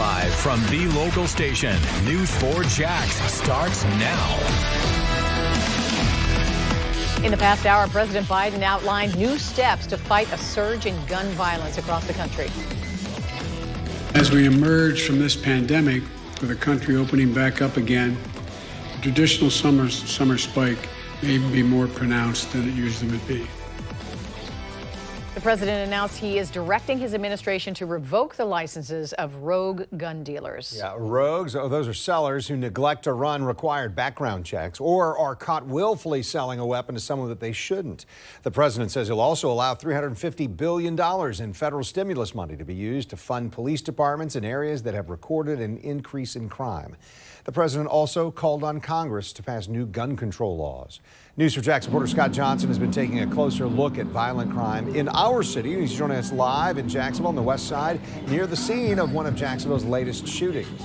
Live from the local station, News 4 Jax starts now. In the past hour, President Biden outlined new steps to fight a surge in gun violence across the country. As we emerge from this pandemic, with the country opening back up again, the traditional summer spike may even be more pronounced than it usually would be. The president announced he is directing his administration to revoke the licenses of rogue gun dealers. Yeah, rogues, those are sellers who neglect to run required background checks or are caught willfully selling a weapon to someone that they shouldn't. The president says he'll also allow $350 billion in federal stimulus money to be used to fund police departments in areas that have recorded an increase in crime. The president also called on Congress to pass new gun control laws. News 4 Jax reporter Scott Johnson has been taking a closer look at violent crime in our city. He's joining us live in Jacksonville on the west side, near the scene of one of Jacksonville's latest shootings.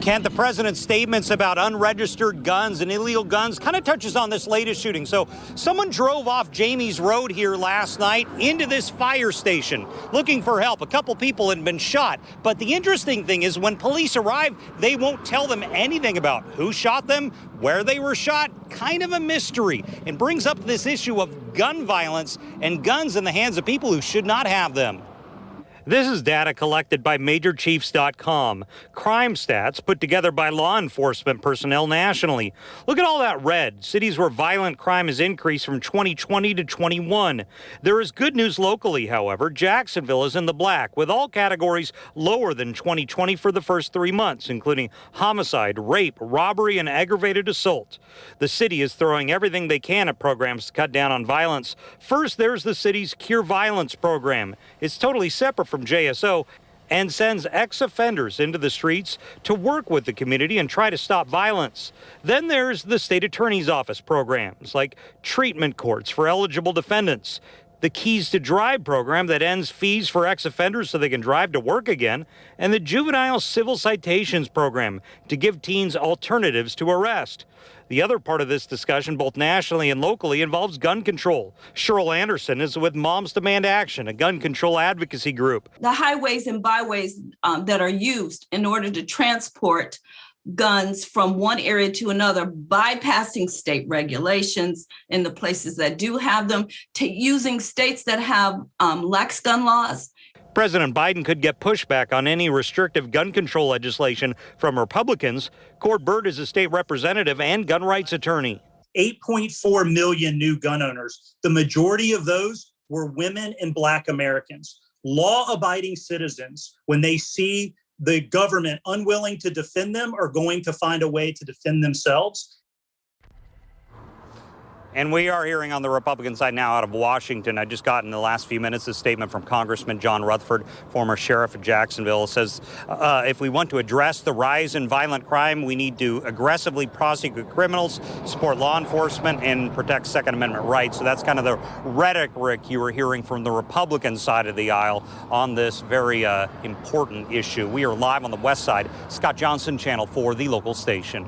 Kent, the president's statements about unregistered guns and illegal guns kind of touches on this latest shooting. So someone drove off Jamie's Road here last night into this fire station looking for help. A couple people had been shot. But the interesting thing is when police arrive, they won't tell them anything about who shot them, where they were shot. Kind of a mystery, and brings up this issue of gun violence and guns in the hands of people who should not have them. This is data collected by MajorChiefs.com. Crime stats put together by law enforcement personnel nationally. Look at all that red. Cities where violent crime has increased from 2020 to 21. There is good news locally, however. Jacksonville is in the black, with all categories lower than 2020 for the first 3 months, including homicide, rape, robbery, and aggravated assault. The city is throwing everything they can at programs to cut down on violence. First, there's the city's Cure Violence program. It's totally separate from JSO and sends ex-offenders into the streets to work with the community and try to stop violence. Then there's the state attorney's office programs like treatment courts for eligible defendants, the Keys to Drive program that ends fees for ex-offenders so they can drive to work again, and the juvenile civil citations program to give teens alternatives to arrest. The other part of this discussion, both nationally and locally, involves gun control. Cheryl Anderson is with Moms Demand Action, a gun control advocacy group. The highways and byways that are used in order to transport guns from one area to another, bypassing state regulations in the places that do have them, to using states that have lax gun laws. President Biden could get pushback on any restrictive gun control legislation from Republicans. Cord Bird is a state representative and gun rights attorney. 8.4 million new gun owners. The majority of those were women and Black Americans. Law-abiding citizens, when they see the government unwilling to defend them, are going to find a way to defend themselves. And we are hearing on the Republican side now out of Washington. I just got in the last few minutes a statement from Congressman John Rutherford, former sheriff of Jacksonville, says if we want to address the rise in violent crime, we need to aggressively prosecute criminals, support law enforcement, and protect Second Amendment rights. So that's kind of the rhetoric you were hearing from the Republican side of the aisle on this very important issue. We are live on the west side. Scott Johnson, Channel 4, the local station.